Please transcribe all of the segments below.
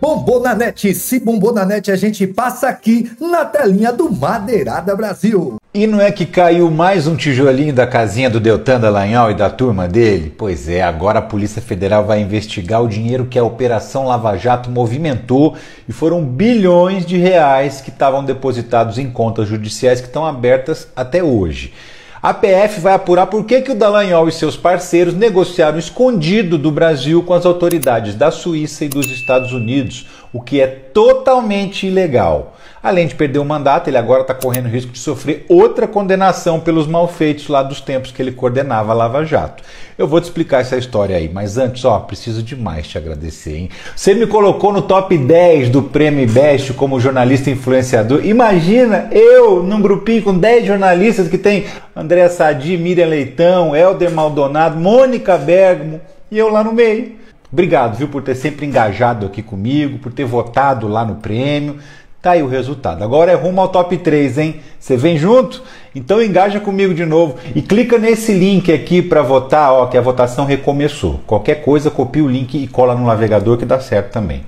Bombou na net, se bombou na net, a gente passa aqui na telinha do Madeirada Brasil. E não é que caiu mais um tijolinho da casinha do Deltan Dallagnol e da turma dele? Pois é, agora a Polícia Federal vai investigar o dinheiro que a Operação Lava Jato movimentou e foram bilhões de reais que estavam depositados em contas judiciais que estão abertas até hoje. A PF vai apurar por que o Dallagnol e seus parceiros negociaram escondido do Brasil com as autoridades da Suíça e dos Estados Unidos, o que é totalmente ilegal. Além de perder o mandato, ele agora está correndo risco de sofrer outra condenação pelos malfeitos lá dos tempos que ele coordenava a Lava Jato. Eu vou te explicar essa história aí, mas antes, preciso demais te agradecer, hein? Você me colocou no top 10 do Prêmio Best como jornalista influenciador. Imagina eu num grupinho com 10 jornalistas que tem Andréa Sadi, Miriam Leitão, Helder Maldonado, Mônica Bergamo e eu lá no meio. Obrigado, viu, por ter sempre engajado aqui comigo, por ter votado lá no prêmio. Tá aí o resultado. Agora é rumo ao top 3, hein? Você vem junto? Então engaja comigo de novo e clica nesse link aqui para votar, que a votação recomeçou. Qualquer coisa, copia o link e cola no navegador que dá certo também.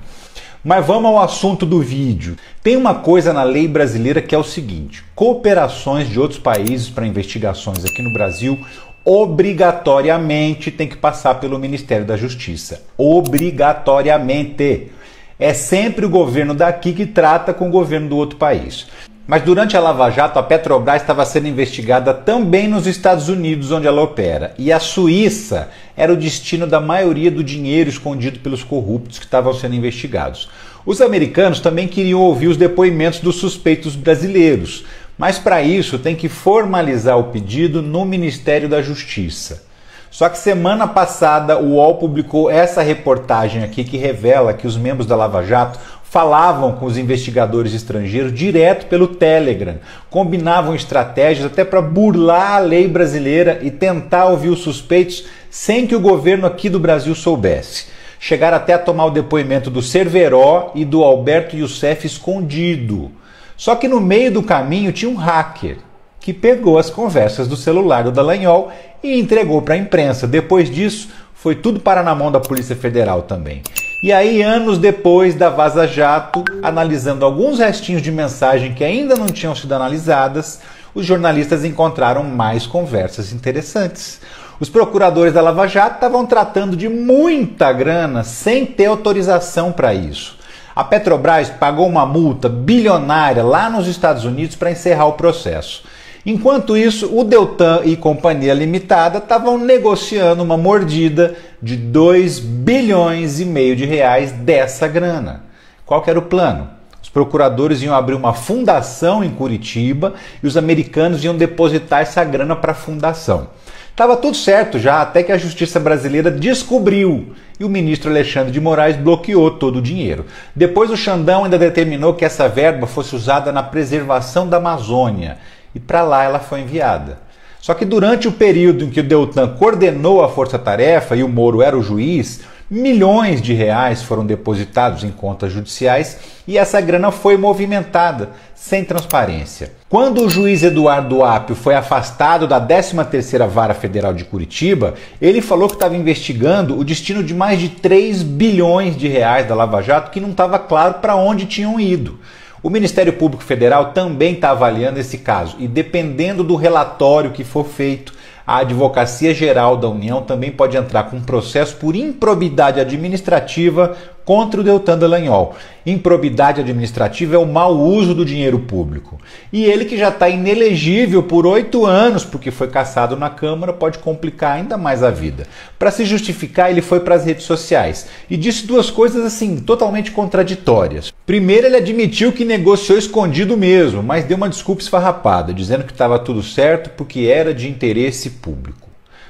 Mas vamos ao assunto do vídeo. Tem uma coisa na lei brasileira que é o seguinte: cooperações de outros países para investigações aqui no Brasil obrigatoriamente tem que passar pelo Ministério da Justiça. Obrigatoriamente. É sempre o governo daqui que trata com o governo do outro país. Mas durante a Lava Jato, a Petrobras estava sendo investigada também nos Estados Unidos, onde ela opera. E a Suíça era o destino da maioria do dinheiro escondido pelos corruptos que estavam sendo investigados. Os americanos também queriam ouvir os depoimentos dos suspeitos brasileiros, mas para isso tem que formalizar o pedido no Ministério da Justiça. Só que semana passada o UOL publicou essa reportagem aqui que revela que os membros da Lava Jato falavam com os investigadores estrangeiros direto pelo Telegram, combinavam estratégias até para burlar a lei brasileira e tentar ouvir os suspeitos sem que o governo aqui do Brasil soubesse. Chegaram até a tomar o depoimento do Cerveró e do Alberto Youssef escondido. Só que no meio do caminho tinha um hacker que pegou as conversas do celular do Dallagnol e entregou para a imprensa. Depois disso, foi tudo parar na mão da Polícia Federal também. E aí, anos depois da Vaza Jato, analisando alguns restinhos de mensagem que ainda não tinham sido analisadas, os jornalistas encontraram mais conversas interessantes. Os procuradores da Lava Jato estavam tratando de muita grana sem ter autorização para isso. A Petrobras pagou uma multa bilionária lá nos Estados Unidos para encerrar o processo. Enquanto isso, o Deltan e Companhia Limitada estavam negociando uma mordida de 2,5 bilhões de reais dessa grana. Qual que era o plano? Os procuradores iam abrir uma fundação em Curitiba e os americanos iam depositar essa grana para a fundação. Estava tudo certo já, até que a Justiça brasileira descobriu e o ministro Alexandre de Moraes bloqueou todo o dinheiro. Depois o Xandão ainda determinou que essa verba fosse usada na preservação da Amazônia. E para lá ela foi enviada. Só que durante o período em que o Deltan coordenou a força-tarefa e o Moro era o juiz, milhões de reais foram depositados em contas judiciais e essa grana foi movimentada, sem transparência. Quando o juiz Eduardo Apio foi afastado da 13ª Vara Federal de Curitiba, ele falou que estava investigando o destino de mais de 3 bilhões de reais da Lava Jato que não estava claro para onde tinham ido. O Ministério Público Federal também está avaliando esse caso e, dependendo do relatório que for feito, a Advocacia Geral da União também pode entrar com um processo por improbidade administrativa contra o Deltan Dallagnol. Improbidade administrativa é o mau uso do dinheiro público. E ele, que já está inelegível por 8 anos porque foi cassado na Câmara, pode complicar ainda mais a vida. Para se justificar, ele foi para as redes sociais e disse duas coisas assim, totalmente contraditórias. Primeiro, ele admitiu que negociou escondido mesmo, mas deu uma desculpa esfarrapada, dizendo que estava tudo certo porque era de interesse público.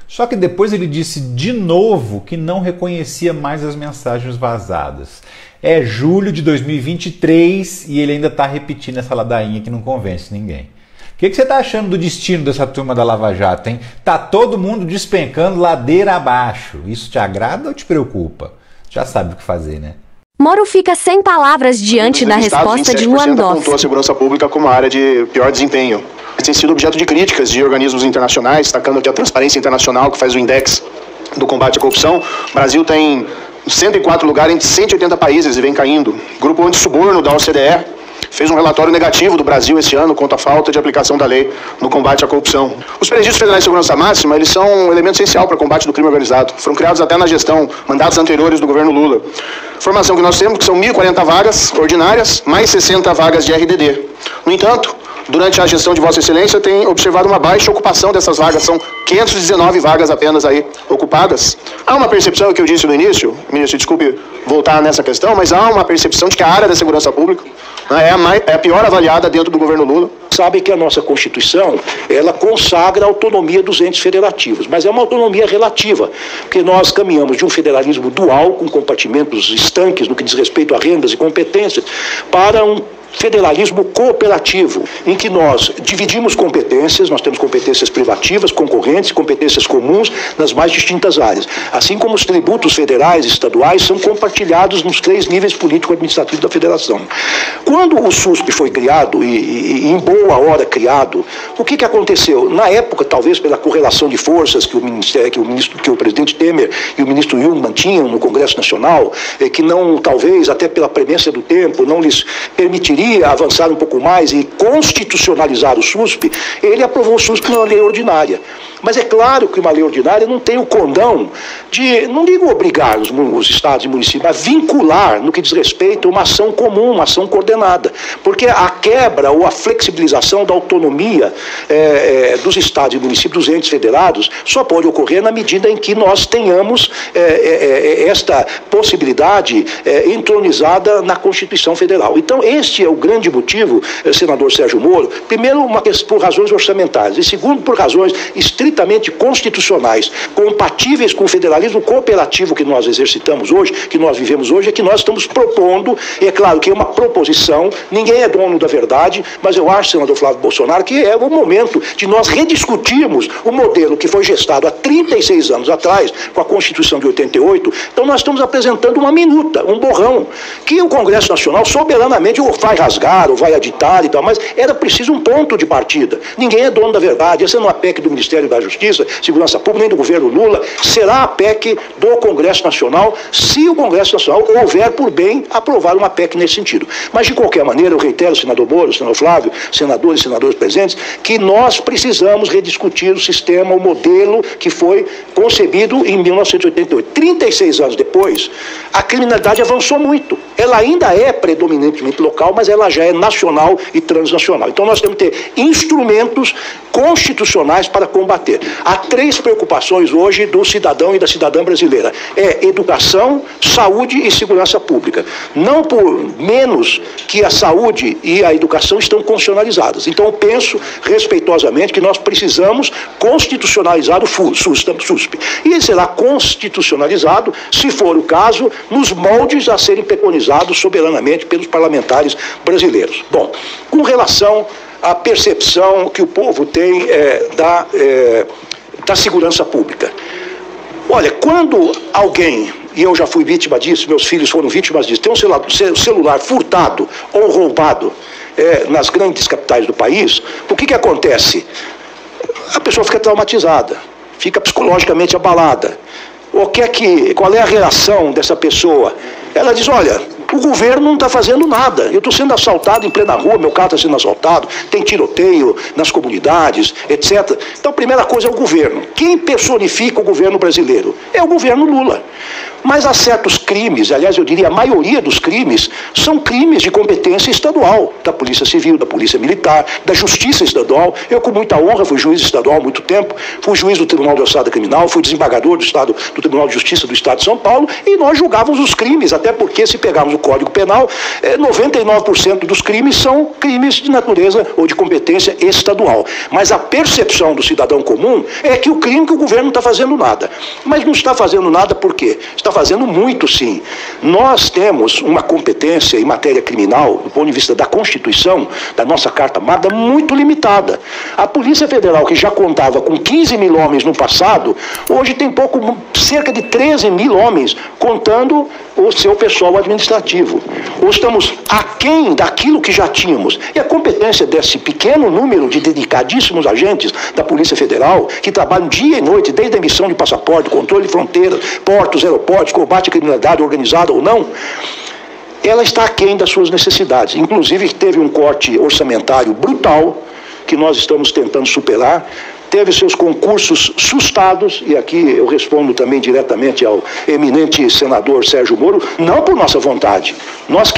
Só que depois ele disse de novo que não reconhecia mais as mensagens vazadas. É julho de 2023 e ele ainda está repetindo essa ladainha que não convence ninguém. O que você está achando do destino dessa turma da Lava Jato, hein? Tá todo mundo despencando ladeira abaixo. Isso te agrada ou te preocupa? Já sabe o que fazer, né? Moro fica sem palavras diante da resposta de Lewandowski. Apontou a segurança pública como a área de pior desempenho. Tem sido objeto de críticas de organismos internacionais, destacando aqui a Transparência Internacional, que faz o index do combate à corrupção. O Brasil tem 104 lugares entre 180 países e vem caindo. O Grupo Antissuborno da OCDE fez um relatório negativo do Brasil esse ano quanto à falta de aplicação da lei no combate à corrupção. Os presídios federais de segurança máxima, eles são um elemento essencial para o combate do crime organizado. Foram criados até na gestão, mandatos anteriores do governo Lula. Formação que nós temos, que são 1.040 vagas ordinárias, mais 60 vagas de RDD. No entanto, durante a gestão de Vossa Excelência, tem observado uma baixa ocupação dessas vagas. São 519 vagas apenas aí ocupadas. Há uma percepção, que eu disse no início, ministro, desculpe voltar nessa questão, mas há uma percepção de que a área da segurança pública é a pior avaliada dentro do governo Lula. Sabe que a nossa Constituição, ela consagra a autonomia dos entes federativos, mas é uma autonomia relativa, porque nós caminhamos de um federalismo dual, com compartimentos estanques no que diz respeito a rendas e competências, para um federalismo cooperativo, em que nós dividimos competências, nós temos competências privativas, concorrentes, competências comuns nas mais distintas áreas. Assim como os tributos federais e estaduais são compartilhados nos 3 níveis político-administrativos da federação. Quando o SUSP foi criado, e em boa hora criado, o que aconteceu? Na época, talvez pela correlação de forças que o presidente Temer e o ministro Jung mantinham no Congresso Nacional, que não, talvez, até pela premência do tempo, não lhes permitiria avançar um pouco mais e constitucionalizar o SUSP, ele aprovou o SUSP numa lei ordinária. Mas é claro que uma lei ordinária não tem o condão de, não digo obrigar os estados e municípios, mas vincular no que diz respeito a uma ação comum, uma ação coordenada. Porque a quebra ou a flexibilização da autonomia dos estados e municípios, dos entes federados, só pode ocorrer na medida em que nós tenhamos esta possibilidade entronizada na Constituição Federal. Então, este é o grande motivo, senador Sérgio Moro, primeiro, por razões orçamentárias, e segundo, por razões estritamente constitucionais, compatíveis com o federalismo cooperativo que nós exercitamos hoje, que nós vivemos hoje, é que nós estamos propondo, e é claro que é uma proposição, ninguém é dono da verdade, mas eu acho, senador Flávio Bolsonaro, que é o momento de nós rediscutirmos o modelo que foi gestado há 36 anos atrás, com a Constituição de 88, então nós estamos apresentando uma minuta, um borrão, que o Congresso Nacional soberanamente ou vai rasgar, ou vai aditar e tal, mas era preciso um ponto de partida. Ninguém é dono da verdade, essa não é a PEC do Ministério da Justiça, Segurança Pública, nem do governo Lula, será a PEC do Congresso Nacional, se o Congresso Nacional houver por bem aprovar uma PEC nesse sentido. Mas, de qualquer maneira, eu reitero, senador Moro, senador Flávio, senadores e senadores presentes, que nós precisamos rediscutir o sistema, o modelo que foi concebido em 1988. 36 anos depois, a criminalidade avançou muito. Ela ainda é predominantemente local, mas ela já é nacional e transnacional. Então nós temos que ter instrumentos constitucionais para combater. Há 3 preocupações hoje do cidadão e da cidadã brasileira. É educação, saúde e segurança pública. Não por menos que a saúde e a educação estão constitucionalizadas. Então eu penso respeitosamente que nós precisamos constitucionalizar o SUSP. E ele será constitucionalizado, se for o caso, nos moldes a serem preconizados soberanamente pelos parlamentares brasileiros. Bom, com relação à percepção que o povo tem da segurança pública. Olha, quando alguém, e eu já fui vítima disso, meus filhos foram vítimas disso, tem um celular furtado ou roubado nas grandes capitais do país, o que acontece? A pessoa fica traumatizada, fica psicologicamente abalada. Qual é a reação dessa pessoa? Ela diz, olha, o governo não está fazendo nada. Eu estou sendo assaltado em plena rua, meu carro está sendo assaltado, tem tiroteio nas comunidades, etc. Então, a primeira coisa é o governo. Quem personifica o governo brasileiro? É o governo Lula. Mas há certos crimes, aliás, eu diria a maioria dos crimes, são crimes de competência estadual, da Polícia Civil, da Polícia Militar, da Justiça Estadual. Eu, com muita honra, fui juiz estadual há muito tempo, fui juiz do Tribunal de Alçada Criminal, fui desembargador do Tribunal de Justiça do Estado de São Paulo, e nós julgávamos os crimes, até porque, se pegarmos o Código Penal, 99% dos crimes são crimes de natureza ou de competência estadual. Mas a percepção do cidadão comum é que o crime que o governo não está fazendo nada. Mas não está fazendo nada por quê? Está fazendo muito, sim. Nós temos uma competência em matéria criminal, do ponto de vista da Constituição, da nossa Carta Magna, muito limitada. A Polícia Federal, que já contava com 15 mil homens no passado, hoje tem pouco cerca de 13 mil homens, contando o seu pessoal administrativo. Ou estamos aquém daquilo que já tínhamos. E a competência desse pequeno número de dedicadíssimos agentes da Polícia Federal, que trabalham dia e noite, desde a emissão de passaporte, controle de fronteiras, portos, aeroportos, combate à criminalidade organizada ou não, ela está aquém das suas necessidades. Inclusive, teve um corte orçamentário brutal, que nós estamos tentando superar, teve seus concursos sustados, e aqui eu respondo também diretamente ao eminente senador Sérgio Moro, não por nossa vontade. Nós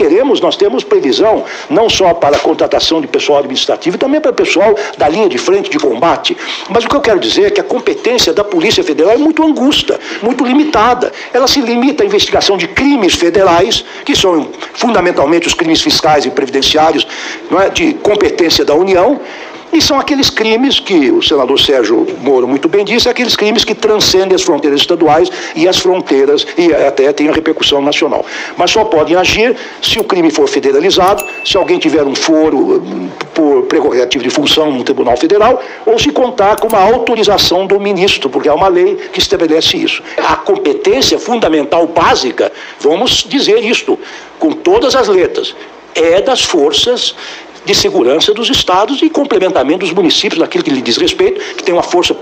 temos previsão, não só para a contratação de pessoal administrativo, também para o pessoal da linha de frente de combate. Mas o que eu quero dizer é que a competência da Polícia Federal é muito angusta, muito limitada. Ela se limita à investigação de crimes federais, que são fundamentalmente os crimes fiscais e previdenciários, não é, de competência da União. E são aqueles crimes que o senador Sérgio Moro muito bem disse, aqueles crimes que transcendem as fronteiras estaduais e as fronteiras, e até tem a repercussão nacional. Mas só podem agir se o crime for federalizado, se alguém tiver um foro por prerrogativa de função no Tribunal Federal, ou se contar com uma autorização do ministro, porque há uma lei que estabelece isso. A competência fundamental básica, vamos dizer isto, com todas as letras, é das forças de segurança dos estados e complementamento dos municípios, naquilo que lhe diz respeito, que tem uma força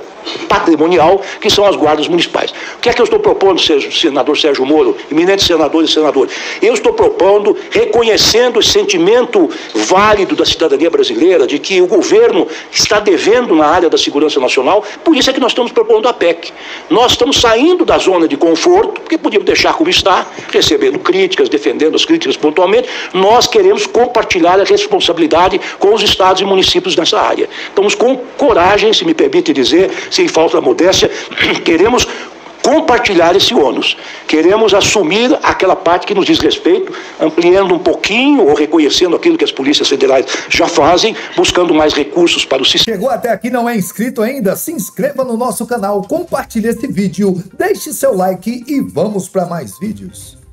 patrimonial, que são as guardas municipais. O que é que eu estou propondo, senador Sérgio Moro, eminentes senadores e senadoras? Eu estou propondo, reconhecendo o sentimento válido da cidadania brasileira, de que o governo está devendo na área da segurança nacional, por isso é que nós estamos propondo a PEC. Nós estamos saindo da zona de conforto, porque podíamos deixar como está, recebendo críticas, defendendo as críticas pontualmente. Nós queremos compartilhar a responsabilidade com os estados e municípios nessa área. Estamos com coragem, se me permite dizer, sem falta de modéstia, queremos compartilhar esse ônus. Queremos assumir aquela parte que nos diz respeito, ampliando um pouquinho ou reconhecendo aquilo que as polícias federais já fazem, buscando mais recursos para o sistema. Chegou até aqui, não é inscrito ainda? Se inscreva no nosso canal, compartilhe esse vídeo, deixe seu like e vamos para mais vídeos.